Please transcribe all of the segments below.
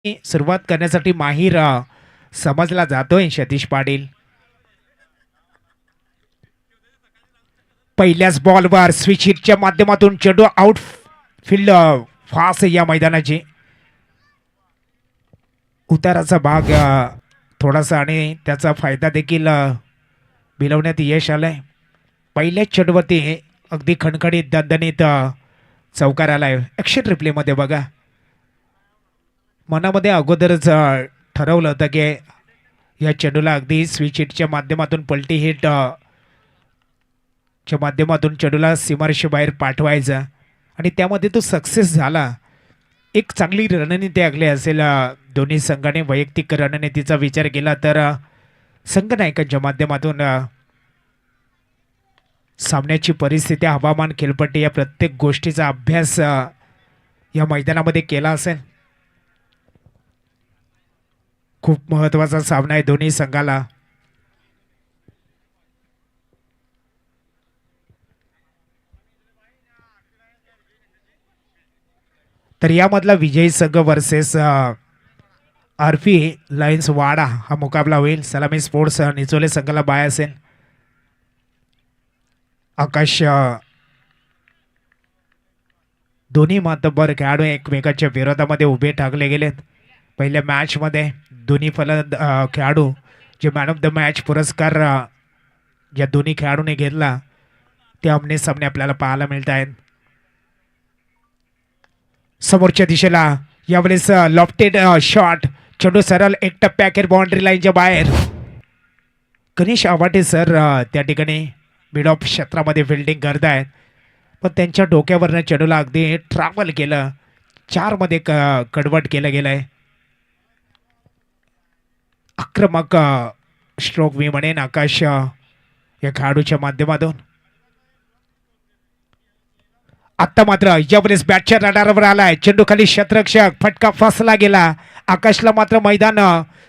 सुरुवात करण्यासाठी माहीर समजला जातोय सतीश पाटील. पहिल्याच बॉलवर स्विच हिटच्या माध्यमातून चेंडू आउट फील्ड फास्ट या मैदानाची. उताराचा भाग थोडासा आणि त्याचा फायदा देखील मिळवण्यात यश आलंय. पहिल्याच चेंडूवरती अगदी खणखणीत दणदणीत चौकार आलाय. ॲक्शन रिप्लेमध्ये बघा. मनामध्ये अगोदरच ठरवलं होतं की या चेंडूला अगदी स्विच हिटच्या माध्यमातून पलटी हिट च्या माध्यमातून चेंडूला सीमारेषे बाहेर पाठवायचा आणि त्यामध्ये तो सक्सेस झाला. एक चांगली रणनीती आखली असेल दोन्ही संघाने. वैयक्तिक रणनीतीचा विचार केला तर संघनायकांच्या माध्यमातून सामन्याची परिस्थिती, हवामान, खेळपट्टी या प्रत्येक गोष्टीचा अभ्यास या मैदानामध्ये केला असेल. खूप महत्त्वाचा सामना आहे दोन्ही संघाला. तर यामधला विजयी संघ वर्सेस आरपी लायन्स वाडा हा मुकाबला होईल. सलामी स्पोर्ट्स निचोले संघाला बाय असेल. आकाश दोन्ही मातब्बर खेळाडू एकमेकांच्या विरोधामध्ये उभे ठाकले गेलेत. पहिल्या मॅचमध्ये दोन्ही खेळाडू जे मॅन ऑफ द मॅच पुरस्कार या दोन्ही खेळाडूने घेतला ते आमने सामने आपल्याला पाहायला मिळत आहेत. समोरच्या दिशेला यावेळेस लॉफ्टेड शॉट, चेंडू सरळ एक टप्प्याखेर बाउंड्री लाईनच्या बाहेर. गणेश आवाटे सर त्या ठिकाणी मिड ऑफ क्षेत्रामध्ये फिल्डिंग करत आहेत, पण त्यांच्या डोक्यावरनं चेंडूला अगदी ट्रॅव्हल केलं. 4 मध्ये कन्वर्ट केलं गेलं आहे. आक्रमक स्ट्रोक मी म्हणेन आकाश या खेळाडूच्या माध्यमातून. आत्ता मात्र यावेळेस बॅटच्या रडारवर आलाय. चेंडू खाली क्षेत्ररक्षक, फटका फसला गेला. आकाशला मात्र मैदान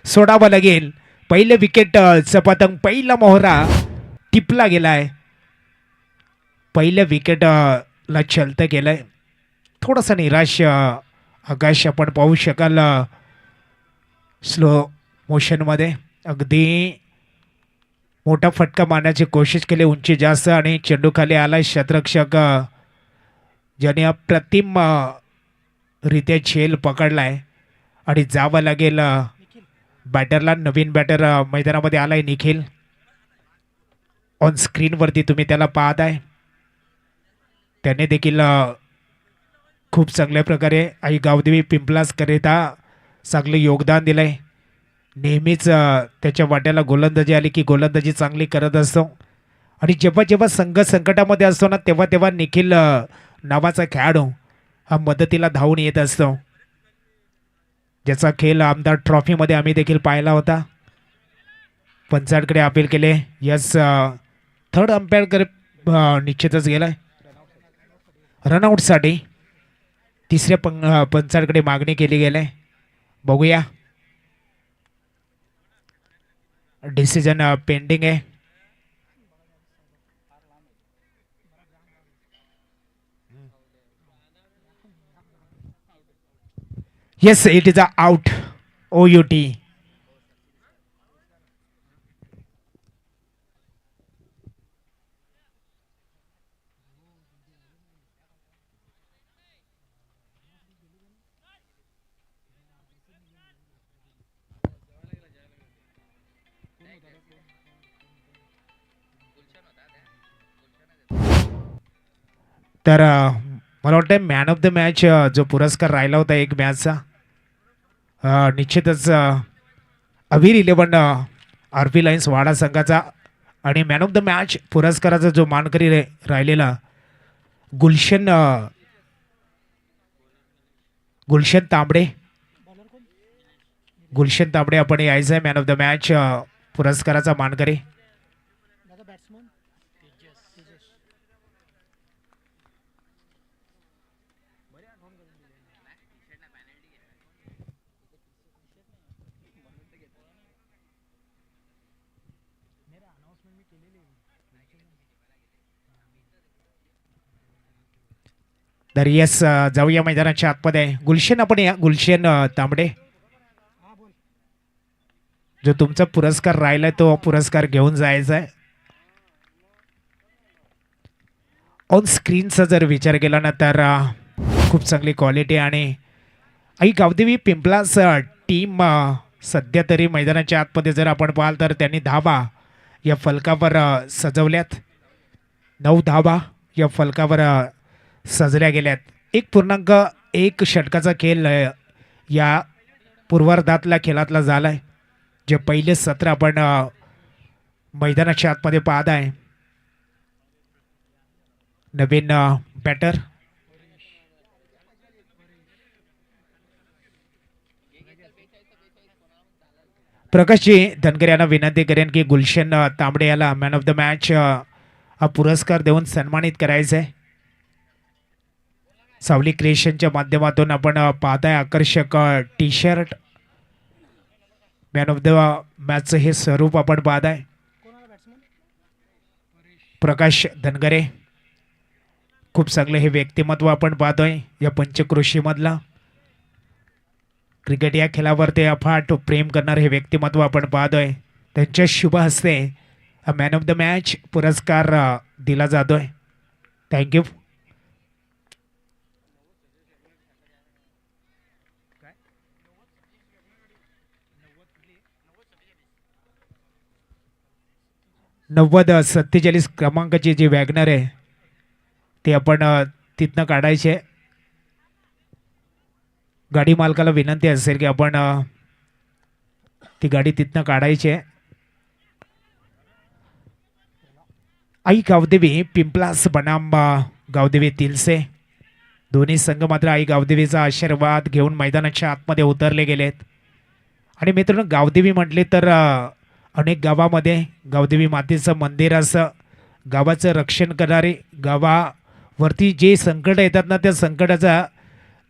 सोडावं लागेल. पहिलं विकेट पतंग, पहिला मोहरा टिपला गेलाय. पहिल्या विकेटला छलतं गेलंय. थोडंसं निराश आकाश आपण पाहू शकाल स्लो मोशनमध्ये. अगदी मोठा फटका मारण्याची कोशिश केली, उंची जास्त आणि चेंडू खाली आलाय. क्षेत्ररक्षक ज्याने अप्रतिम रित्या झेल पकडलाय आणि जावं लागेल बॅटरला. नवीन बॅटर मैदानामध्ये आलाय निखिल. ऑन स्क्रीनवरती तुम्ही त्याला पाहत आहे. त्याने देखील खूप चांगल्या प्रकारे आई गावदेवी पिंपलासकरिता चांगले योगदान दिलंय. नेहमीच त्याच्या वाट्याला गोलंदाजी आली की गोलंदाजी चांगली करत असतो आणि जेव्हा जेव्हा संघ संकटामध्ये असतो ना तेव्हा तेव्हा निखिल नावाचा खेळाडू हा मदतीला धावून येत असतो, ज्याचा खेळ आमदार ट्रॉफीमध्ये आम्ही देखील पाहिला होता. पंचांकडे अपील केले. यस, थर्ड अंपायरकडे निश्चितच गेलाय रनआउटसाठी. तिसऱ्या पंचांकडे मागणी केली गेली. बघूया, डिसिजन पेंडिंग आहे. Yes, it is out. OUT. तर मला वाटतं मॅन ऑफ द मॅच जो पुरस्कार राहिला होता एक मॅचचा, निश्चितच अवीर 11 आरपी लायन्स वाडा संघाचा. आणि मॅन ऑफ द मॅच पुरस्काराचा जो मानकरी राहिलेला गुलशन तांबडे. गुलशन तांबडे आपण यायचं आहे मॅन ऑफ द मॅच पुरस्काराचा मानकरी. तर येस, जाऊया मैदानाच्या आतमध्ये. गुलशन आपण या, गुलशन तांबडे. जो तुमचा पुरस्कार राहिलाय तो पुरस्कार घेऊन जायचा आहे. ऑन स्क्रीनचा जर विचार केला ना तर खूप चांगली क्वालिटी आणि आई गावदेवी पिंपलास टीम सध्या तरी मैदानाच्या आतमध्ये जर आपण पाहाल तर त्यांनी धाबा या फलकावर सजवल्यात. 9 धाबा या फलकावर सजल्या गेल्यात. 1.1 षटकाचा खेळ या पूर्वार्धातल्या खेळातला झाला आहे. जे पहिले सत्र आपण मैदानाच्या आतमध्ये पाहत आहे. नवीन बॅटर प्रकाशजी धनगर यांना विनंती करेन की गुलशन तांबडे याला मॅन ऑफ द मॅच हा पुरस्कार देऊन सन्मानित करायचं आहे. सावली क्रिएशनच्या माध्यमातून आपण पाहताय आकर्षक T shirt man of the मॅचचं हे स्वरूप आपण पाहताय. प्रकाश धनगरे खूप चांगलं हे व्यक्तिमत्व आपण पाहतोय या पंचकृषीमधला. क्रिकेट या खेळावर ते अफाट प्रेम करणार हे व्यक्तिमत्व आपण पाहतोय. त्यांच्या शुभ हस्ते मॅन ऑफ द मॅच पुरस्कार दिला जातोय. थँक्यू. नव्वद 47 क्रमांकाची जी वॅगनर आहे ते आपण तिथनं काढायचे. गाडी मालकाला विनंती असेल की आपण ती गाडी तिथनं काढायची आहे. आई गावदेवी पिंपलास बनाम गावदेवी तिलसे दोन्ही संघ मात्र आई गावदेवीचा आशीर्वाद घेऊन मैदानाच्या आतमध्ये उतरले गेलेत. आणि मित्रांनो गावदेवी म्हटले तर अनेक गावामध्ये गावदेवी मातेचं मंदिर असं गावाचं रक्षण करणारे गावावरती जे संकट येतात ना त्या संकटाचा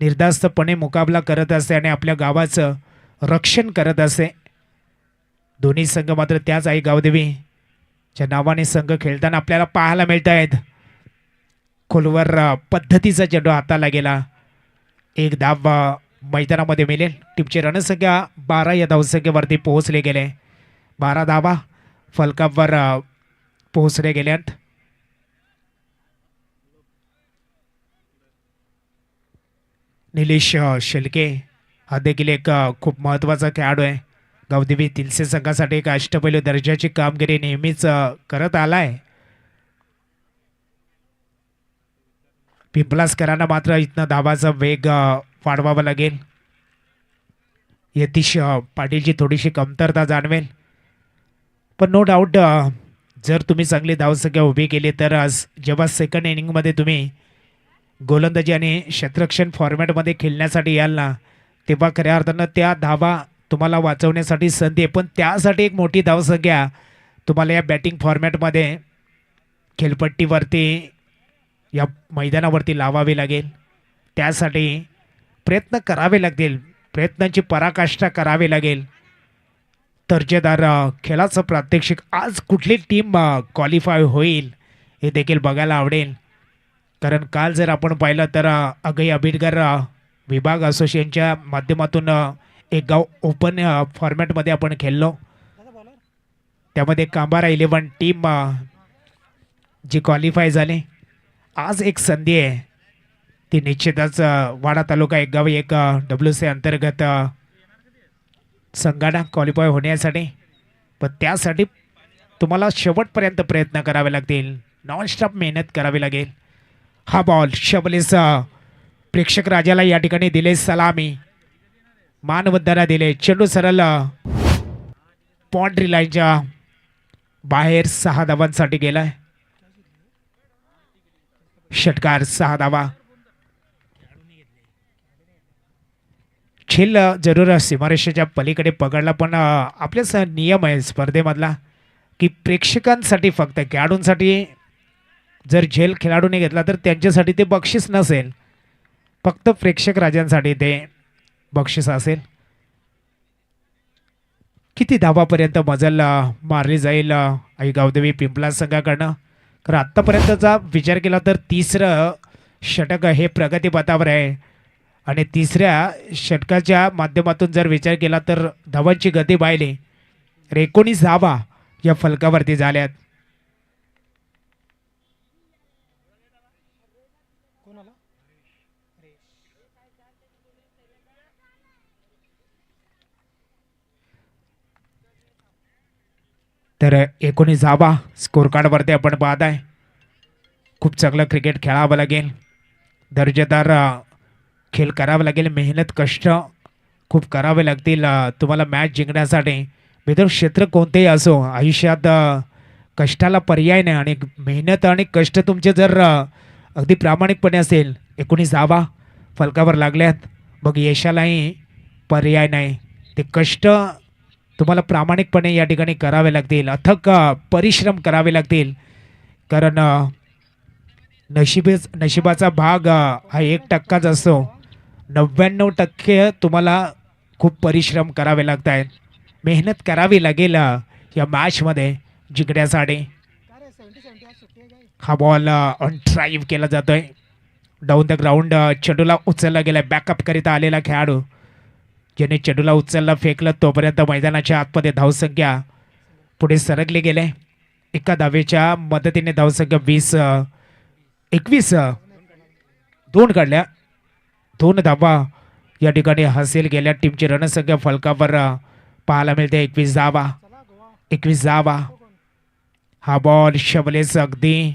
निर्धास्तपणे मुकाबला करत असते आणि आपल्या गावाचं रक्षण करत असते. दोन्ही संघ मात्र त्याच आई गावदेवीच्या नावाने संघ खेळताना आपल्याला पाहायला मिळत आहेत. खोलवर पद्धतीचा चेंडू हाताला गेला. 1 धाव मैदानामध्ये मिळेल. टीमची रणसंख्या 12 या धावसंख्येवरती पोहोचले गेले. 12 धावा फलकावर पोहोचले गेल्यात. निलेश शेलके हा देखील एक खूप महत्त्वाचा खेळाडू आहे. गावदेवी तिलसे संघासाठी एक अष्टपैलू दर्जाची कामगिरी नेहमीच करत आलाय. पिंपलासकरांना मात्र इथनं धावाचा वेग वाढवावा लागेल. यतीश पाटीलची थोडीशी कमतरता जाणवेल. पण नो डाऊट जर तुम्ही चांगली धावसंख्या उभी केली तर आज जेव्हा सेकंड इनिंगमध्ये तुम्ही गोलंदाजी आणि क्षेत्ररक्षण फॉर्मॅटमध्ये खेळण्यासाठी याल ना तेव्हा खऱ्या अर्थानं त्या धावा तुम्हाला वाचवण्यासाठी संधी आहे. पण त्यासाठी एक मोठी धावसंख्या तुम्हाला या बॅटिंग फॉर्मॅटमध्ये खेळपट्टीवरती या मैदानावरती लावावी लागेल. त्यासाठी प्रयत्न करावे लागतील. प्रयत्नांची पराकाष्ठा करावी लागेल. दर्जेदार खेळाचं प्रात्यक्षिक आज कुठली टीम क्वालिफाय होईल हे देखील बघायला आवडेल. कारण काल जर आपण पाहिलं तर अगई आबिटकर विभाग असोसिएशनच्या माध्यमातून एक गाव ओपन फॉर्मॅटमध्ये आपण खेळलो. त्यामध्ये कांबारा 11 टीम जी क्वालिफाय झाली. आज एक संधी आहे ती निश्चितच वाडा तालुका एक गाव एक WC अंतर्गत संघाला क्वालिफाय होण्यासाठी. पण त्यासाठी तुम्हाला शेवटपर्यंत प्रयत्न करावे लागतील. नॉनस्टॉप मेहनत करावी लागेल. हा बॉल शबलेस प्रेक्षक राजाला या ठिकाणी दिले सलामी. मानवंदना दिले. चेंडू सरळ बाउंड्री लाईनच्या बाहेर 6 धावांसाठी गेलाय. षटकार 6 धावा. खेळ जरूर सीमारेषेच्या पलीकडे पकडला पण आपल्याच नियम आहे स्पर्धेमधला की प्रेक्षकांसाठी फक्त खेळाडूंसाठी जर झेल खेळाडूने घेतला तर त्यांच्यासाठी ते बक्षीस नसेल. फक्त प्रेक्षक राजांसाठी ते बक्षीस असेल. किती धावापर्यंत मजल मारली जाईल आई गावदेवी पिंपला संघाकडनं. कारण आत्तापर्यंतचा विचार केला तर 3रं षटक हे प्रगतीपथावर आहे. आणि 3ऱ्या षटकाच्या माध्यमातून जर विचार केला तर धावांची गती पाहिली तर 19 धावा या फलकावरती झाल्यात. तर 19 धावा स्कोर कार्डवरती आपण पाहत आहे. खूप चांगलं क्रिकेट खेळावं लागेल. दर्जेदार खेळ करावा लागेल. मेहनत कष्ट खूप करावे लागतील तुम्हाला मॅच जिंकण्यासाठी. मित्र क्षेत्र कोणतेही असो आयुष्यात कष्टाला पर्याय नाही आणि मेहनत आणि कष्ट तुमचे जर अगदी प्रामाणिकपणे असेल 19 धावा फलकावर लागल्यात मग यशालाही पर्याय नाही. ते कष्ट तुम्हाला प्रामाणिकपणे या ठिकाणी करावे लागतील. अथक परिश्रम करावे लागतील. कारण नशिबाचा भाग हा 1% असतो. 99% तुम्हाला खूप परिश्रम करावे लागत आहेत. मेहनत करावी लागेल या मॅचमध्ये जिंकण्यासाठी. हा बॉल ऑन ड्राईव्ह केला जातोय. डाऊन द ग्राउंड चेंडूला उचलला गेला. बॅकअप करिता आलेला खेळाडू ज्याने चेंडूला उचलला फेकलं तोपर्यंत मैदानाच्या आतमध्ये धावसंख्या पुढे सरकले गेले. एका धावेच्या मदतीने धावसंख्या 21 दोन काढल्या. 2 धावा या ठिकाणी हासिल केल्या. टीमची रणसंख्या फलकावर पाहायला मिळते 21 धावा. 21 धावा. हा बॉल शबलेस अगदी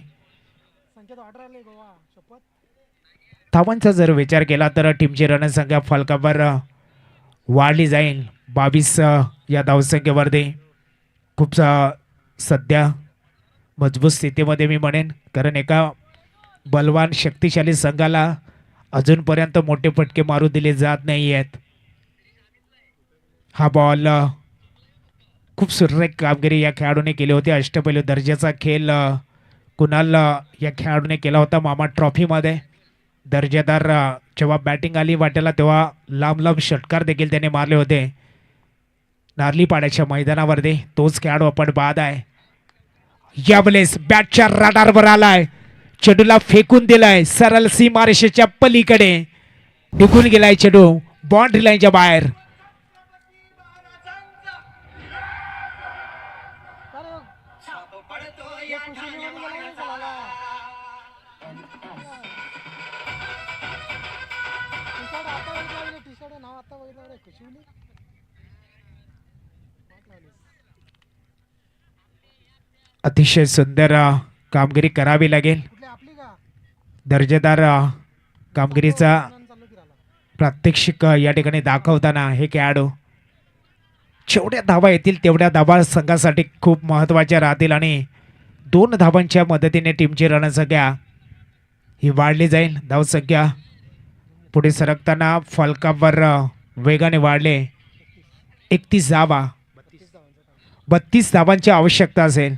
धावांचा जर विचार केला तर टीमची रणसंख्या फलकावर वाढली जाईल 22 या धावसंख्येवरती. खूप सध्या मजबूत स्थितीमध्ये मी म्हणेन. कारण एका बलवान शक्तिशाली संघाला अजूनपर्यंत मोठे फटके मारू दिले जात नाही आहेत. हा बॉल खूप सुरेख कामगिरी या खेळाडूने केली होती. अष्टपैलू दर्जाचा खेळ कुणाल या खेळाडूने केला होता मामा ट्रॉफीमध्ये. दर्जेदार जेव्हा बॅटिंग आली वाटेला तेव्हा लांब लांब षटकार देखील त्याने मारले होते नार्लीपाड्याच्या मैदानावरती. तोच खेळाडू आपण पाहत आहे. यावेळेस बॅटच्या रडारवर आलाय. चेंडूला फेकून दिलाय सरळ सीमारेषेच्या पलीकडे निघून गेलाय चेंडू बाउंड्री लाईनच्या बाहेर. अतिशय सुंदर कामगिरी करावी लागेल. दर्जेदार कामगिरीचा प्रात्यक्षिक या ठिकाणी दाखवताना हे खेळाडू जेवढ्या धावा येतील तेवढ्या धावा संघासाठी खूप महत्त्वाच्या राहतील आणि 2 धावांच्या मदतीने टीमची रणसंख्या ही वाढली जाईल. धावसंख्या पुढे सरकताना फलकावर वेगाने वाढले. 31 धावा 32 धावांची आवश्यकता असेल.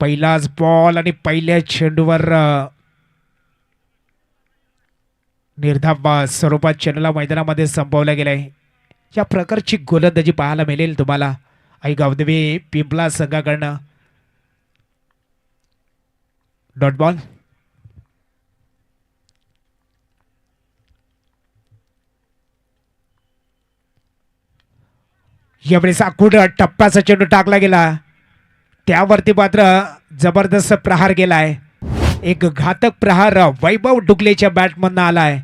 पहिलाच बॉल आणि पहिल्या चेंडूवर निर्धाव स्वरूपात चेंडूला मैदानामध्ये संपवला गेलाय. या प्रकारची गोलंदाजी पाहायला मिळेल तुम्हाला आई गावदेवी पिंपला संघाकडनं. Dot ball. यावेळेस आखूड टप्प्याचा चेंडू टाकला गेला, त्यावरती मात्र जबरदस्त प्रहार गेलाय. एक घातक प्रहार वैभव डुगलेच्या बॅटमधनं आलाय.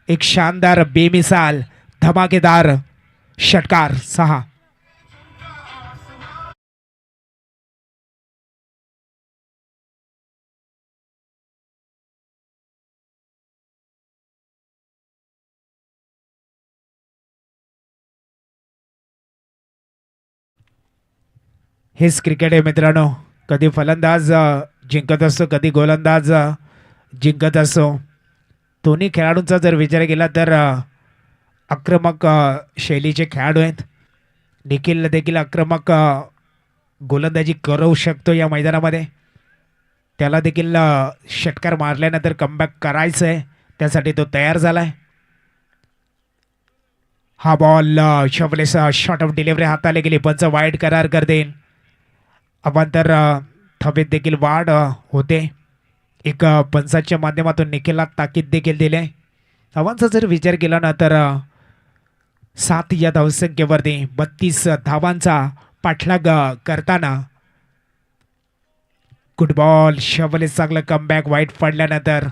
एक शानदार बेमिसाल धमाकेदार षटकार 6. हेच क्रिकेट आहे मित्रांनो. कधी फलंदाज जिंकत असतो, कधी गोलंदाज जिंकत असतो. दोन्ही खेळाडूंचा जर विचार केला तर आक्रमक शैलीचे खेळाडू आहेत. निखिल देखील आक्रमक गोलंदाजी करू शकतो या मैदानामध्ये. त्याला देखील षटकार मारल्यानंतर कमबॅक करायचं आहे, त्यासाठी तो तयार झाला आहे. हा बॉल शॉर्ट ऑफ डिलिव्हरी हाताला गेली, पंच वाईड करार कर देईल. अवांतर थवेत देखील वाढ होते. एक पंचाच्या माध्यमातून निखिलला ताकीद देखील दिले. धावांचा जर विचार केला ना तर 7 या धावसंख्येवरती 32 धावांचा पाठलाग करताना गुड बॉल शवले चांगलं कमबॅक वाईट पडल्यानंतर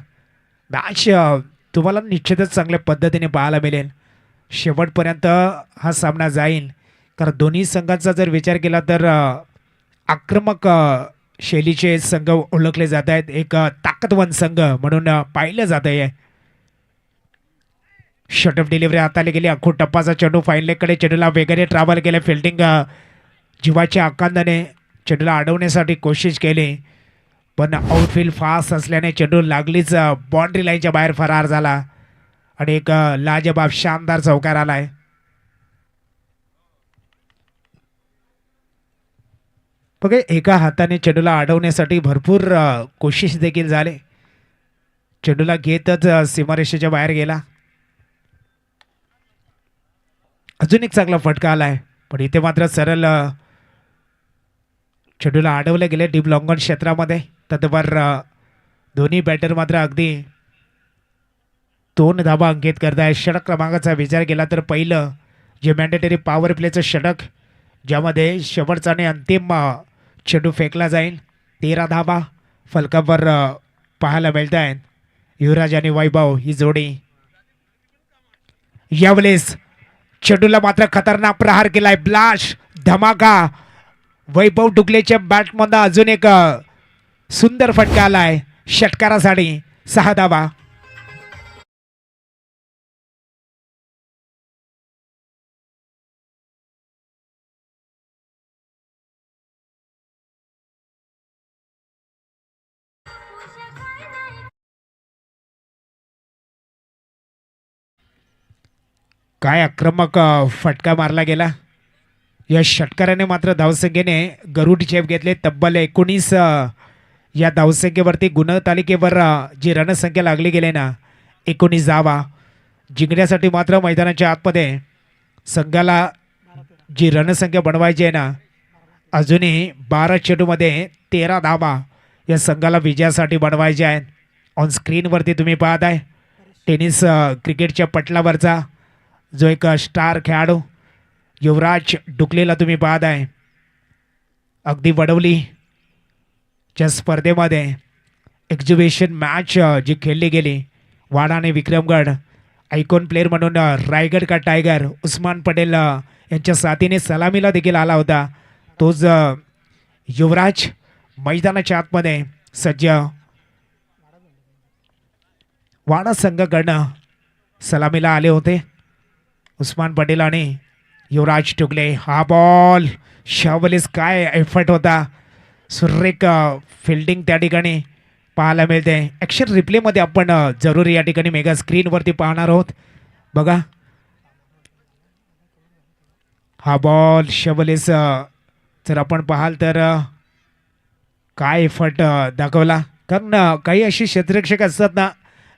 मॅच तुम्हाला निश्चितच चांगल्या पद्धतीने पाहायला मिळेल. शेवटपर्यंत हा सामना जाईल, कारण दोन्ही संघांचा जर विचार केला तर आक्रमक शैलीचे संघ ओळखले जात आहेत. एक ताकदवान संघ म्हणून पाहिलं जात आहे. शॉर्ट ऑफ डिलिव्हरी हाताला गेली. अख्खू टप्पाचा चेंडू फाईनलेकडे, चेंडूला वेगाने ट्रॅव्हल केले. फिल्डिंग जीवाच्या आकांदाने चेंडूला अडवण्यासाठी कोशिश केली, पण आउटफील्ड फास्ट असल्याने चेंडू लागलीच बाउंड्री लाईनच्या बाहेर फरार झाला आणि एक लाजबाब शानदार चौकार आलाय. बघा, एका हाताने चेंडूला अडवण्यासाठी भरपूर कोशिश देखील झाले. चेंडूला घेतच सीमारेषेच्या बाहेर गेला. अजून एक चांगला फटका आलाय, पण इथे मात्र सरळ चेंडूला अडवले गेले डीप लॉंगॉन क्षेत्रामध्ये. तत्पर दोन्ही बॅटर मात्र अगदी 2 धाबा अंकित करत आहे. षटक क्रमांकाचा विचार केला तर पहिलं जे मॅन्डेटरी पॉवर प्लेचं षटक, ज्यामध्ये शेवटचा आणि अंतिम चेंडू फेकला जाईल. 13 धाबा फलकावर पाहायला मिळत आहेत. युवराज आणि वैभव ही जोडी. यावेळेस चेंडूला मात्र खतरनाक प्रहार केलाय. ब्लास्ट धमाका वैभव डुगलेच्या बॅटमधून अजून एक सुंदर फटका आलाय षटकारासाठी. 6 धाबा. काय आक्रमक फटका मारला गेला. या षटकाराने मात्र धावसंख्येने गरुड झेप घेतले. तब्बल 19 या धावसंख्येवरती गुणतालिकेवर जी रणसंख्या लागली गेली ना, 19 धावा. जिंकण्यासाठी मात्र मैदानाच्या आतमध्ये संघाला जी रणसंख्या बनवायची आहे ना, अजूनही 12 चेंडूमध्ये 13 धावा या संघाला विजयासाठी बनवायचे आहेत. ऑन स्क्रीनवरती तुम्ही पाहत आहे टेनिस क्रिकेटच्या पटलावरचा जो एक स्टार खेळाडू युवराज डुगलेला तुम्ही पाहत आहे. अगदी वडवलीच्या स्पर्धेमध्ये एक्झिबिशन मॅच जी खेळली गेली, वाडा आणि विक्रमगड आयकॉन प्लेअर म्हणून रायगड का टायगर उस्मान पटेल यांच्या साथीने सलामीला देखील आला होता. तोच युवराज मैदानाच्या आतमध्ये सज्ज. वाडा संघाकडनं सलामीला आले होते उस्मान पटेल आणि युवराज डुगले. हा बॉल शावलीस काय एफर्ट होता. सुरेख फिल्डिंग त्या ठिकाणी पाहायला मिळते. ॲक्शन रिप्लेमध्ये आपण जरूर या ठिकाणी मेगा स्क्रीनवरती पाहणार आहोत. बघा, हा बॉल शावलीस जर आपण पाहाल तर काय एफर्ट दाखवला. कारण काही अशी क्षेत्ररक्षक असतात ना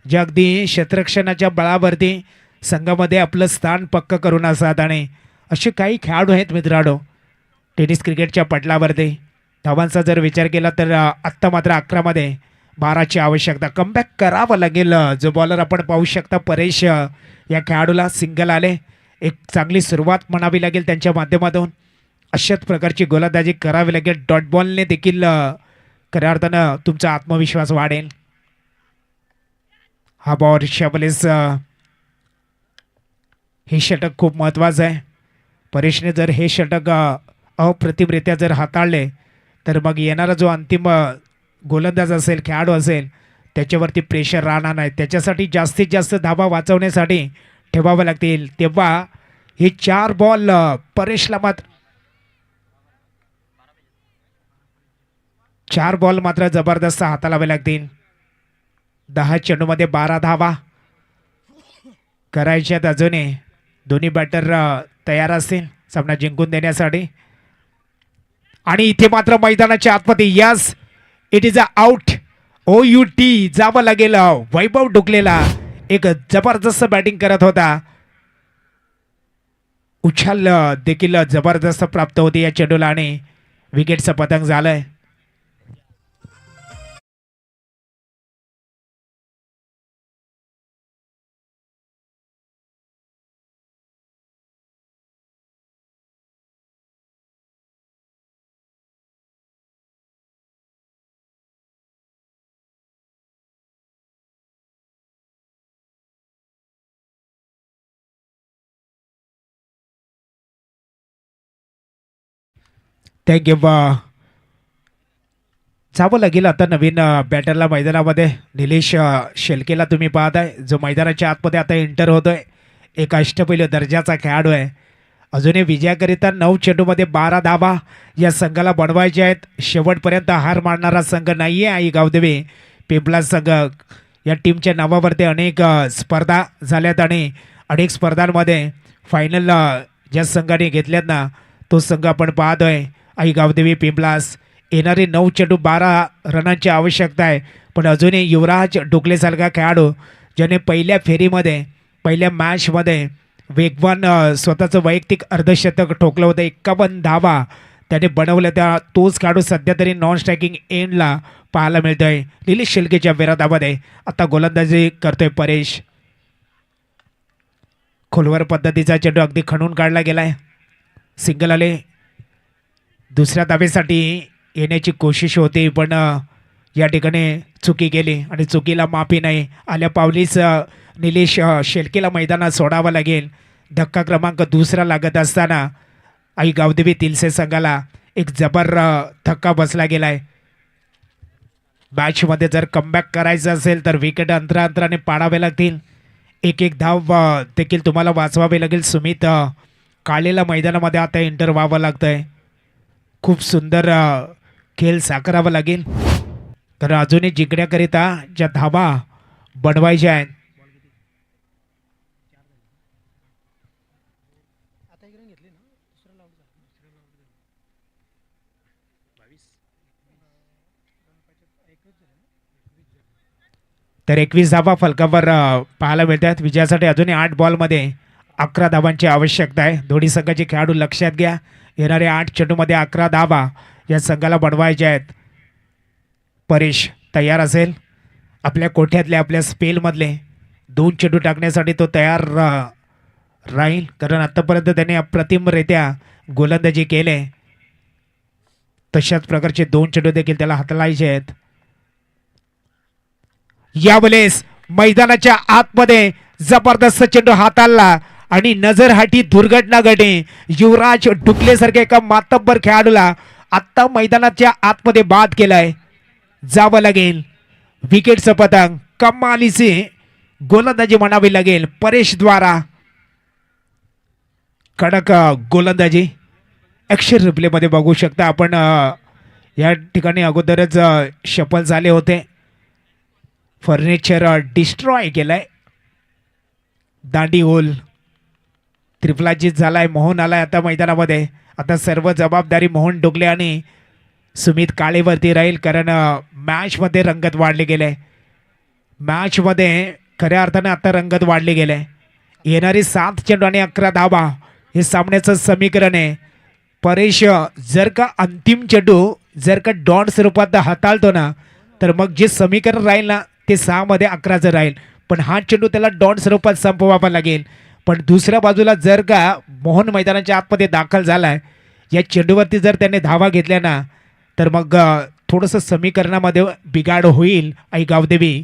जे अगदी क्षेत्ररक्षणाच्या बळावरती संघामध्ये आपलं स्थान पक्क करून असतात. आणि असे काही खेळाडू आहेत मित्रांनो टेनिस क्रिकेटच्या पटलावरती. धावांचा जर विचार केला तर आत्ता मात्र 11मध्ये 12ची आवश्यकता. कमबॅक करावं लागेल. जो बॉलर आपण पाहू शकता परेश या खेळाडूला सिंगल आले. एक चांगली सुरुवात म्हणावी लागेल त्यांच्या माध्यमातून. अशाच प्रकारची गोलंदाजी करावी लागेल. डॉट बॉलने देखील खऱ्या अर्थानं तुमचा आत्मविश्वास वाढेल. हा बॉल शाबलेस हे षटक खूप महत्त्वाचं आहे. परेशने जर हे षटक अप्रतिमरित्या जर हाताळले तर मग येणारा जो अंतिम गोलंदाज असेल खेळाडू असेल त्याच्यावरती प्रेशर राहणार नाही. त्याच्यासाठी जास्तीत जास्त धावा वाचवण्यासाठी ठेवावं लागतील. तेव्हा हे 4 बॉल परेशला मात्र 4 बॉल मात्र जबरदस्त हाताळावे लागतील. 10 चेंडूमध्ये 12 धावा करायच्यात. अजूनही दोन्ही बॅटर तयार असतील सामना जिंकून देण्यासाठी. आणि इथे मात्र मैदानाच्या आतमध्ये yes it is a out. OUT जावं लागेल. वैभव डुकलेला एक जबरदस्त बॅटिंग करत होता. उछाल देखील जबरदस्त प्राप्त होती या चेंडूला आणि विकेटचं पतंग झालंय. थँक्यू. जावं लागेल आता नवीन बॅटरला मैदानामध्ये. निलेश शेलकेला तुम्ही पाहताय जो मैदानाच्या आतमध्ये आता एंटर होतोय. एक अष्टपैलू दर्जाचा खेळाडू आहे. अजूनही विजयाकरिता 9 चेंडूमध्ये 12 धावा या संघाला बनवायचे आहेत. शेवटपर्यंत हार मानणारा संघ नाही आहे आई गावदेवी पिंपला संघ. या टीमच्या नावावरती अनेक स्पर्धा झाल्यात आणि अनेक स्पर्धांमध्ये फायनल ज्या संघाने घेतल्यात ना तो संघ आपण पाहतोय आई गावदेवी पिंपलास. येणारे 9 चेंडू 12 रनांची आवश्यकता आहे. पण अजूनही युवराज डुकलेसारखा खेळाडू ज्याने पहिल्या फेरीमध्ये पहिल्या मॅचमध्ये वेगवान स्वतःचं वैयक्तिक अर्धशतक ठोकलं होतं. 51 धावा त्याने बनवल्या. त्या तोच खेळाडू सध्या तरी नॉन स्ट्रायकिंग एंडला पाहायला मिळतोय निलेश शेलकेच्या विरोधामध्ये. आता गोलंदाजी करतोय परेश. खोलवर पद्धतीचा चेंडू अगदी खणून काढला गेलाय. सिंगल आले. दुसऱ्या धावेसाठी येण्याची कोशिश होती पण या ठिकाणी चुकी केली आणि चुकीला माफी नाही. आल्या पावलीच निलेश शेलकेला मैदानात सोडावं लागेल. धक्का क्रमांक 2 लागत असताना आई गावदेवी तिलसे संघाला एक जबर धक्का बसला गेलाय. मॅचमध्ये जर कमबॅक करायचं असेल तर विकेट अंतराने पाडावे लागतील. एक धाव देखील तुम्हाला वाचवावे लागेल. सुमित काळेला मैदानामध्ये आता एंटर व्हावं लागतंय. खूप सुंदर खेळ साकारावा लागेल तर अजूनही जिंकण्याकरिता ज्या धावा बनवायच्या आहेत. तर 21 धावा फलकावर पाहायला मिळतात. विजयासाठी अजूनही 8 बॉलमध्ये 11 धावांची आवश्यकता आहे. दोन्ही संघाचे खेळाडू लक्षात घ्या. येणाऱ्या 8 चेंडूमध्ये 11 धावा या संघाला बनवायच्या आहेत. परेश तयार असेल. आपल्या कोठ्यातले आपल्या स्पेलमधले 2 चेंडू टाकण्यासाठी तो तयार राहील कारण आत्तापर्यंत त्याने अप्रतिमरित्या गोलंदाजी केले. तशाच प्रकारचे 2 चेंडू देखील त्याला हाताळायचे आहेत. यावेळेस मैदानाच्या आतमध्ये जबरदस्त चेंडू हाताळला आणि नजरहाटी दुर्घटना घडली. युवराज डुकलेसारख्या एका मातब्बर खेळाडूला आत्ता मैदानाच्या आतमध्ये बाद केलाय. जावं लागेल. विकेटचं पतंग. कमालीची गोलंदाजी म्हणावी लागेल परेश द्वारा. कडक गोलंदाजी ॲक्शन रिप्लेमध्ये बघू शकता आपण. या ठिकाणी अगोदरच शफल झाले होते. फर्निचर डिस्ट्रॉय केलाय. दांडी होल त्रिफलाजीत झालाय. मोहन आलाय आता मैदानामध्ये. आता सर्व जबाबदारी मोहन डोगले आणि सुमित काळेवरती राहील, कारण मॅचमध्ये रंगत वाढले गेले. मॅचमध्ये खऱ्या अर्थाने आता रंगत वाढली गेले. येणारी 7 चेंडू आणि 11 धावा हे सामन्याचं समीकरण आहे. परेश जर का अंतिम चेंडू जर का डॉन स्वरूपात हाताळतो ना, तर मग जे समीकरण राहील ना ते 6 मध्ये 11चं राहील. पण हा चेंडू त्याला डॉन स्वरूपात संपवावा लागेल. पण दुसऱ्या बाजूला जर का मोहन मैदानाच्या आतमध्ये दाखल झालाय, या चेंडूवरती जर त्याने धावा घेतल्या ना, तर मग थोडंसं समीकरणामध्ये बिघाड होईल. आई गावदेवी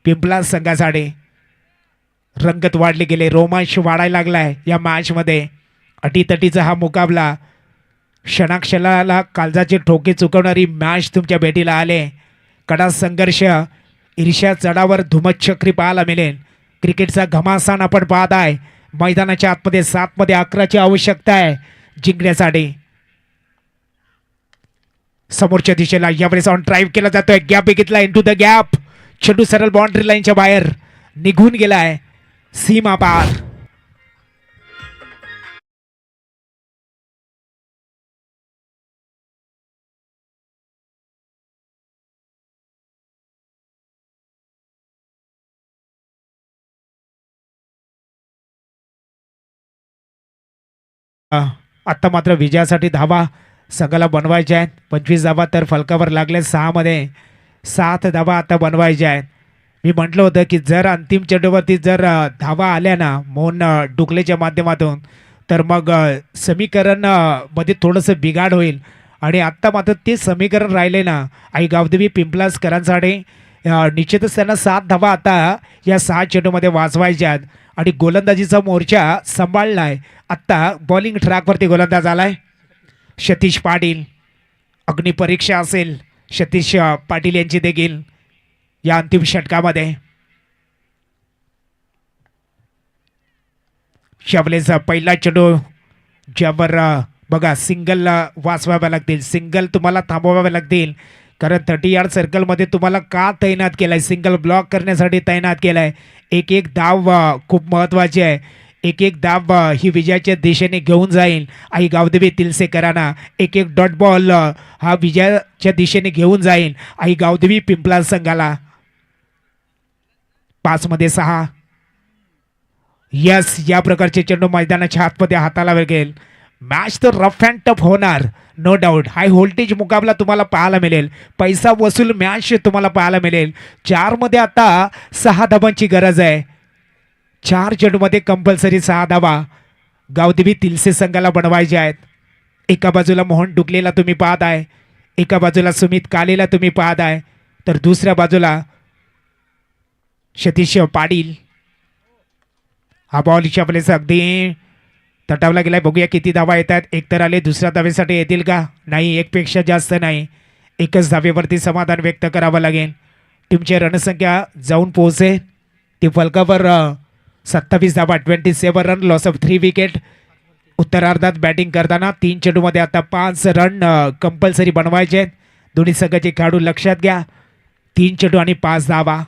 पिंपला संघासाठी रंगत वाढले गेले, रोमांच वाढायला लागलाय या मॅचमध्ये. अटीतटीचा हा मुकाबला, क्षणाक्षणाला काळजाचे ठोके चुकवणारी मॅच तुमच्या भेटीला आले. कडा संघर्ष, ईर्ष्या चढावर धुमचक्री पाहायला मिळेल. क्रिकेटचा घमासान आपण पाहत आहे. मैदानाच्या आतमध्ये 7 मध्ये 11ची आवश्यकता आहे जिंकण्यासाठी. समोरच्या दिशेला यावेळेस ऑन ड्राईव्ह केला जातोय, गॅप बघितला, इनटू द गॅप, चेंडू सरळ बाउंड्री लाईनच्या बाहेर निघून गेलाय, सीमा पार. आत्ता मात्र विजयासाठी धावा संघाला बनवायच्या आहेत. 25 धावा तर फलकावर लागले. 6 मध्ये 7 धावा आता बनवायच्या आहेत. मी म्हटलं होतं की जर अंतिम चेंडूवरती जर धावा आल्या ना मोहन डुकलेच्या माध्यमातून, तर मग समीकरण मध्ये थोडंसं बिघाड होईल. आणि आत्ता मात्र ते समीकरण राहिले ना आई गावदेवी पिंपलासकरांसाठी. निश्चितच त्यांना 7 धावा आता या 6 चेंडूमध्ये वाचवायच्या आहेत. आणि गोलंदाजीचा मोर्चा सांभाळलाय. आत्ता बॉलिंग ट्रॅकवरती गोलंदाज आलाय सतीश पाटील. अग्निपरीक्षा असेल सतीश पाटील यांची देखील या अंतिम षटकामध्ये. यावेळेस पहिला चेंडू ज्यावर बघा सिंगल वाचवाव्या लागतील, सिंगल तुम्हाला थांबवाव्या लागतील. कारण 30 यार्ड सर्कलमध्ये तुम्हाला का तैनात केलं आहे, सिंगल ब्लॉक करण्यासाठी तैनात केलं आहे. एक एक धाव खूप महत्त्वाची आहे. एक एक धाव ही विजयाच्या दिशेने घेऊन जाईल आई गावदेवी तिलसेकरांना. एक एक डॉट बॉल हा विजयाच्या दिशेने घेऊन जाईल आई गावदेवी पिंपला संघाला. 5 मध्ये 6. यस, या प्रकारचे चेंडू मैदानाच्या आतमध्ये हाताला लागेल. मॅच तर रफ अँड टफ होणार, नो डाऊट. हाय व्होल्टेज मुकाबला तुम्हाला पाहायला मिळेल. पैसा वसूल मॅच तुम्हाला पाहायला मिळेल. 4 मध्ये आता 6 धाबांची गरज आहे. 4 चेंडूमध्ये कंपल्सरी 6 धाबा गावदेवी तिलसे संघाला बनवायचे आहेत. एका बाजूला मोहन डुकलेला तुम्ही पाहत आहे, एका बाजूला सुमित कालेला तुम्ही पाहत आहे, तर दुसऱ्या बाजूला सतीश पाटील. हा बॉल वेळेस अगदी तटावला गेलाय. बघूया किती धावा येतात. एक तर आले, दुसऱ्या धावेसाठी येतील का? नाही, एकपेक्षा जास्त नाही. एकच धावेवरती समाधान व्यक्त करावं लागेल. टीमची रणसंख्या जाऊन पोहोचे ती फलकावर 27 धावा, 27 रन, लॉस ऑफ 3 विकेट. उत्तरार्धात बॅटिंग करताना 3 चेंडूमध्ये आता 5 रन कंपल्सरी बनवायचे आहेत. दोन्ही संघाचे खेळाडू लक्षात घ्या. 3 चेंडू आणि 5 धावा.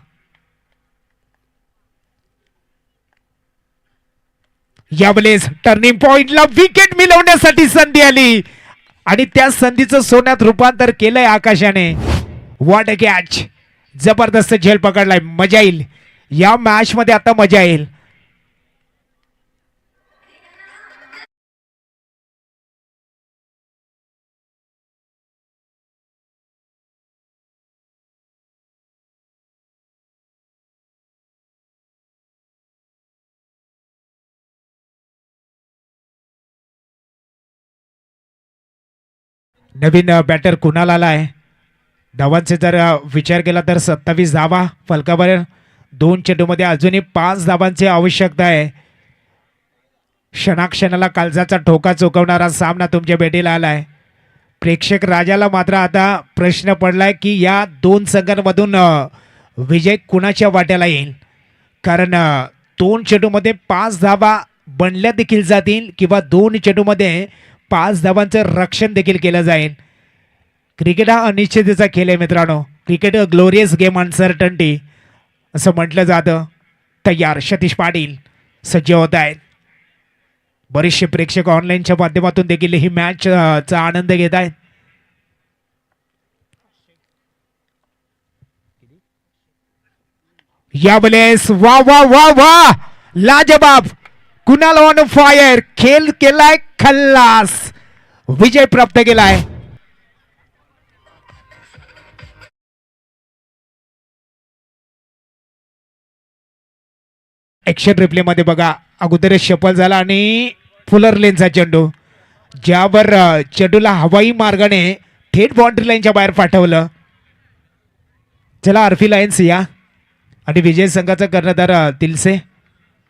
यावेळेस टर्निंग पॉइंटला विकेट मिळवण्यासाठी संधी आली आणि त्या संधीचं सोन्यात रूपांतर केलंय आकाशाने. व्हॉट अ कॅच, जबरदस्त झेल पकडलाय. मजा येईल या मॅच मध्ये, आता मजा येईल. नवीन बॅटर कुणाल आलाय. धावांचे जर विचार केला तर 27 धावा फलकावर. 2 चेंडूमध्ये अजूनही 5 धावांची आवश्यकता आहे. क्षणाक्षणाला काळजाचा ठोका चुकवणारा सामना तुमच्या भेटीला आलाय. प्रेक्षक राजाला मात्र आता प्रश्न पडलाय की या 2 संघांमधून विजय कुणाच्या वाट्याला येईल. कारण 2 चेंडूमध्ये 5 धावा बनल्या देखील जातील किंवा 2 चेंडूमध्ये 5 धावांचं रक्षण देखील केलं जाईल. क्रिकेट हा अनिश्चिततेचा खेळ आहे मित्रांनो. क्रिकेट अ ग्लोरियस गेम अनसर्टन्टी असं म्हटलं जातं. तयार सतीश पाटील सज्ज होत आहेत. बरेचसे प्रेक्षक ऑनलाईनच्या माध्यमातून देखील ही मॅचचा आनंद घेत आहेत. यावेळेस वा वा वा वा लाजबाब कुणाल ऑन फायर खेळ केलाय खल्लास विजय प्राप्त केलाय. ऍक्शन रिप्ले मध्ये बघा अगोदरच शफल झाला आणि फुलर लेनचा चेंडू ज्यावर चेंडूला हवाई मार्गाने थेट बाउंड्री लाईनच्या बाहेर पाठवलं. चला आरफी लायन्स या आणि विजय संघाचा कर्णधार दिलसे